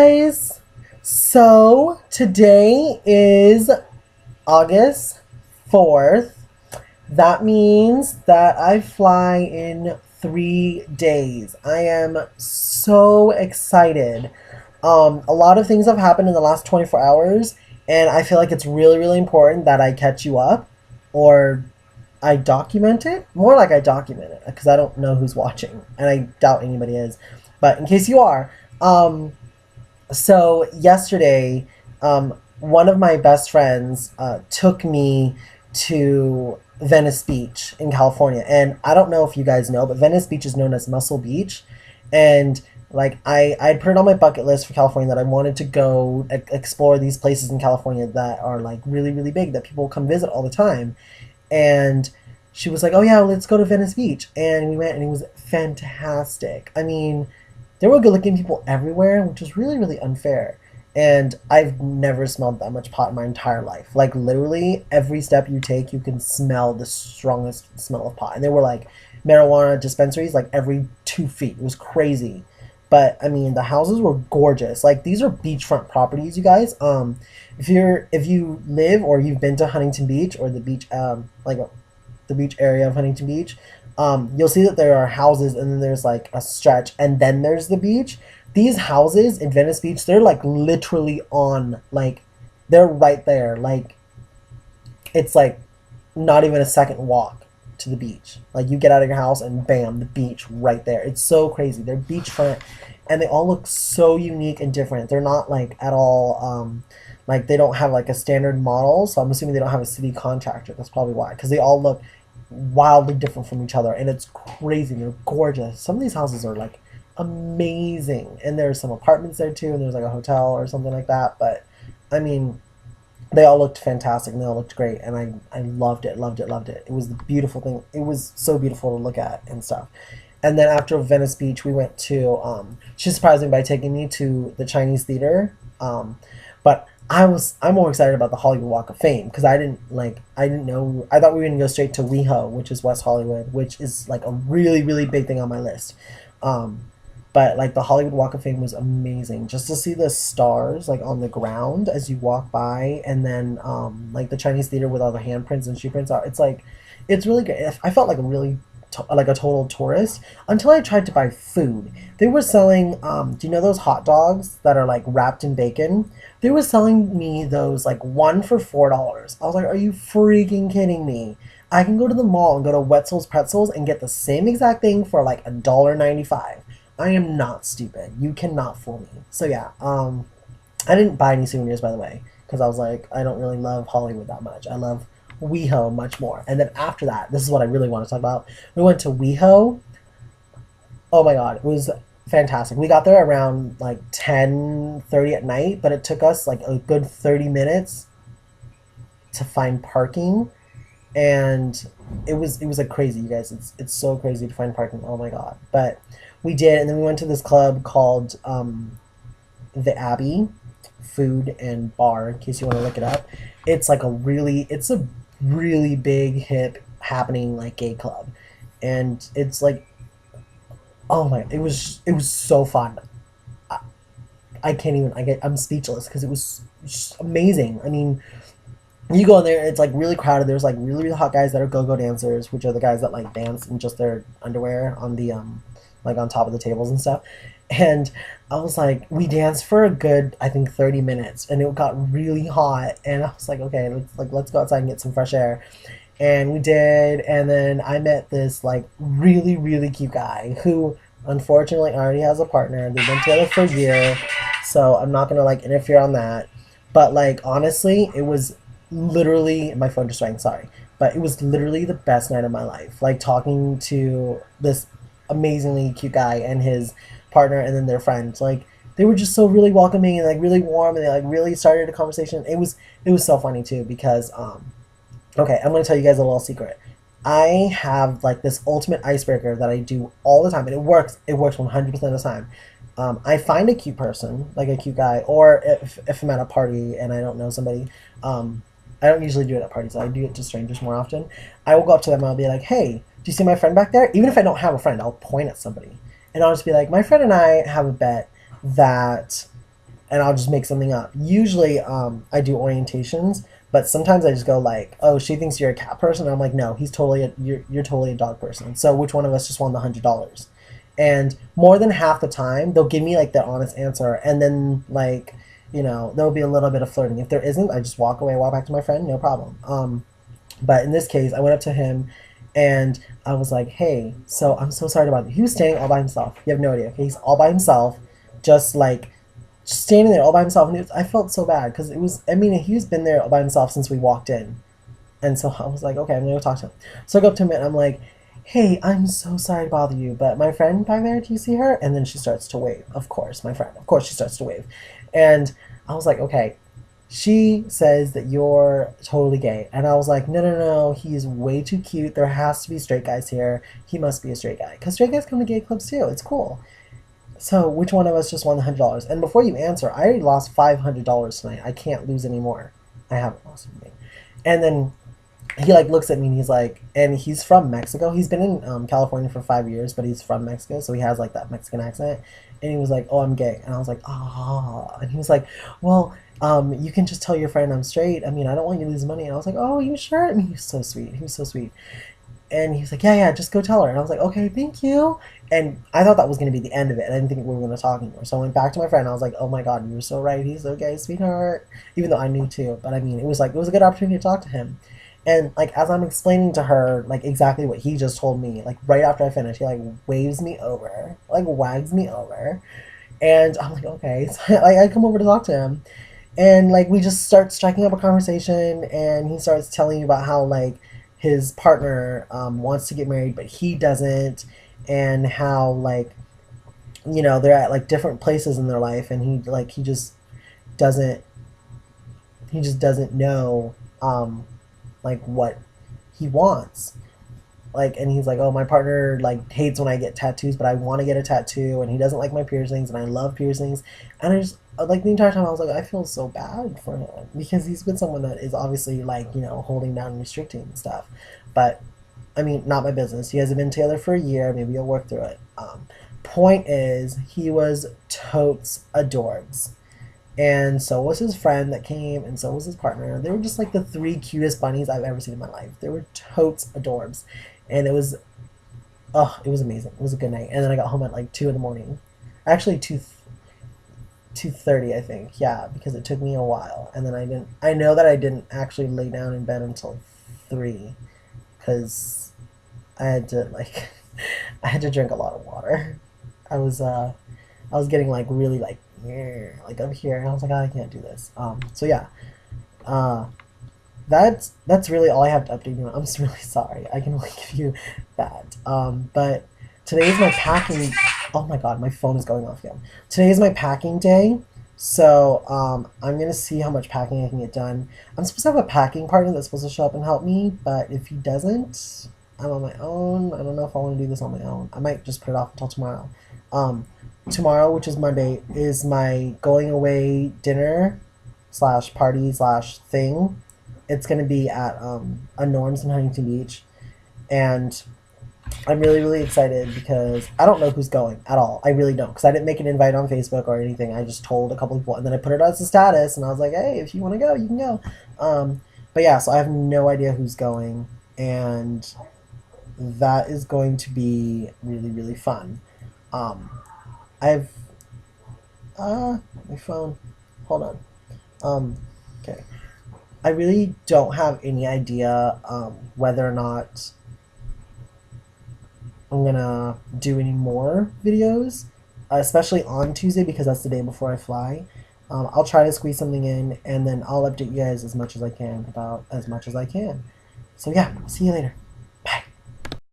guys. So today is August 4th. That means that I fly in 3 days. I am so excited. A lot of things have happened in the last 24 hours, and I feel like it's really, really important that I catch you up or I document it. More like I document it because I don't know who's watching, and I doubt anybody is. But in case you are, um, so yesterday, one of my best friends took me to Venice Beach in California, and I don't know if you guys know, but Venice Beach is known as Muscle Beach, and like I'd put it on my bucket list for California that I wanted to go explore these places in California that are like really really big that people come visit all the time, and she was like, "Oh yeah, let's go to Venice Beach," and we went, and it was fantastic. I mean, there were good-looking people everywhere, which was really, really unfair. And I've never smelled that much pot in my entire life. Like literally, every step you take, you can smell the strongest smell of pot. And there were like marijuana dispensaries like every 2 feet. It was crazy. But I mean, the houses were gorgeous. Like these are beachfront properties, you guys. If you live or you've been to Huntington Beach or the beach, like the beach area of Huntington Beach, you'll see that there are houses and then there's like a stretch and then there's the beach. These houses in Venice Beach, they're like literally on, like, they're right there. Like, it's like not even a second walk to the beach. Like, you get out of your house and bam, the beach right there. It's so crazy. They're beachfront and they all look so unique and different. They're not like at all, like, they don't have like a standard model. So I'm assuming they don't have a city contractor. That's probably why. Because they all look wildly different from each other, and it's crazy. They're gorgeous. Some of these houses are like amazing, and there's some apartments there too, and there's like a hotel or something like that. But I mean, they all looked fantastic and they all looked great, and I loved it, loved it, loved it. It was the beautiful thing. It was so beautiful to look at and stuff. And then after Venice Beach, we went to she surprised me by taking me to the Chinese theater. But I'm more excited about the Hollywood Walk of Fame because I didn't know. I thought we were gonna go straight to WeHo, which is West Hollywood, which is like a really really big thing on my list. Um, but like the Hollywood Walk of Fame was amazing just to see the stars like on the ground as you walk by, and then like the Chinese theater with all the handprints and shoe prints are. It's like it's really good. I felt like a really like a total tourist until I tried to buy food. They were selling, do you know those hot dogs that are like wrapped in bacon? They were selling me those like one for $4. I was like, are you freaking kidding me? I can go to the mall and go to Wetzel's Pretzels and get the same exact thing for like $1.95. I am not stupid. You cannot fool me. So yeah, I didn't buy any souvenirs, by the way, because I was like, I don't really love Hollywood that much. I love WeHo much more. And then after that, this is what I really want to talk about. We went to WeHo. Oh my god, it was fantastic. We got there around like 10:30 at night, but it took us like a good 30 minutes to find parking, and it was like crazy, you guys. It's so crazy to find parking. Oh my god. But we did, and then we went to this club called the Abbey Food and Bar, in case you want to look it up. It's a really big hip happening like gay club, and it's like, oh my, it was so fun. I, I can't even, I'm speechless because it was just amazing. I mean, you go in there, it's like really crowded. There's like really really hot guys that are go-go dancers, which are the guys that like dance in just their underwear on the like on top of the tables and stuff. And I was like, we danced for a good, I think, 30 minutes, and it got really hot. And I was like, okay, let's go outside and get some fresh air. And we did, and then I met this like really really cute guy who unfortunately already has a partner. They've been together for a year, so I'm not gonna like interfere on that. But like honestly, it was literally, my phone just rang. Sorry, but it was literally the best night of my life. Like talking to this amazingly cute guy and his partner, and then their friends. Like they were just so really welcoming and like really warm, and they like really started a conversation. It was so funny too because okay, I'm gonna tell you guys a little secret. I have like this ultimate icebreaker that I do all the time, and it works. It works 100% of the time. I find a cute person, like a cute guy, or if I'm at a party and I don't know somebody, I don't usually do it at parties. I do it to strangers more often. I will go up to them and I'll be like, "Hey, do you see my friend back there?" Even if I don't have a friend, I'll point at somebody, and I'll just be like, "My friend and I have a bet that and I'll just make something up. Usually, I do orientations, but sometimes I just go like, "Oh, she thinks you're a cat person." And I'm like, "No, you're totally a dog person." So which one of us just won the $100? And more than half the time, they'll give me like the honest answer, and then like, there'll be a little bit of flirting. If there isn't, I just walk away, walk back to my friend, no problem. But in this case, I went up to him and I was like, "Hey, so I'm so sorry about it." He was standing all by himself. You have no idea. Okay, he's all by himself, just like just standing there all by himself. And I felt so bad because it was, I mean, he's been there all by himself since we walked in. And so I was like, okay, I'm going to go talk to him. So I go up to him and I'm like, "Hey, I'm so sorry to bother you, but my friend back there, do you see her?" And then she starts to wave. Of course, my friend. Of course, she starts to wave. And I was like, okay, she says that you're totally gay. And I was like, no, no, no, he's way too cute. There has to be straight guys here. He must be a straight guy. Because straight guys come to gay clubs too. It's cool. So which one of us just won the $100? And before you answer, I already lost $500 tonight. I can't lose any more. I haven't lost anything. And then he like looks at me and he's like, and he's from Mexico. He's been in California for 5 years, but he's from Mexico, so he has like that Mexican accent. And he was like, "Oh, I'm gay," and I was like, "Ah," and he was like, "Well, you can just tell your friend I'm straight. I mean, I don't want you to lose money." And I was like, "Oh, you sure?" I mean, he was so sweet. He was so sweet. And he was like, "Yeah, yeah, just go tell her." And I was like, "Okay, thank you." And I thought that was going to be the end of it. I didn't think we were going to talk anymore. So I went back to my friend. And I was like, "Oh my God, you were so right. He's so gay, sweetheart." Even though I knew too. But I mean, it was like, it was a good opportunity to talk to him. And like, as I'm explaining to her, like, exactly what he just told me, like, right after I finish, he like waves me over, like, wags me over. And I'm like, okay. So like, I come over to talk to him. And like we just start striking up a conversation, and he starts telling me about how like his partner wants to get married but he doesn't, and how like they're at like different places in their life, and doesn't he just doesn't know like what he wants. Like, and he's like, "Oh, my partner like hates when I get tattoos, but I want to get a tattoo, and he doesn't like my piercings, and I love piercings." And I just like the entire time I was like, I feel so bad for him because he's with someone that is obviously like holding down and restricting and stuff. But I mean, not my business. He hasn't been together for a year. Maybe he'll work through it. Point is, he was totes adorbs. And so was his friend that came, and so was his partner. They were just like the three cutest bunnies I've ever seen in my life. They were totes adorbs. And it was, oh, it was amazing. It was a good night. And then I got home at like 2 in the morning. Actually, 2:30, I think. Yeah, because it took me a while. And then I know that I didn't actually lay down in bed until 3 because I had to, like, I had to drink a lot of water. I was, uh, I was getting, like, really, like up here. And I was like, "Oh, I can't do this." So yeah. Uh, that's really all I have to update you on. I'm just really sorry. I can only give you that. But today is my packing. Oh my God, my phone is going off again. Today is my packing day, so I'm gonna see how much packing I can get done. I'm supposed to have a packing partner that's supposed to show up and help me, but if he doesn't, I'm on my own. I don't know if I want to do this on my own. I might just put it off until tomorrow. Um, Tomorrow, which is Monday, is my going away dinner slash party slash thing. It's going to be at a Norm's in Huntington Beach, and I'm really really excited because I don't know who's going at all. I really don't, because I didn't make an invite on Facebook or anything. I just told a couple people, and then I put it as a status, and I was like, "Hey, if you want to go, you can go." But yeah, so I have no idea who's going, and that is going to be really really fun. Um, I've my phone. Hold on. Okay. I really don't have any idea whether or not I'm gonna do any more videos, especially on Tuesday because that's the day before I fly. I'll try to squeeze something in, and then I'll update you guys as much as I can about as much as I can. So yeah, see you later.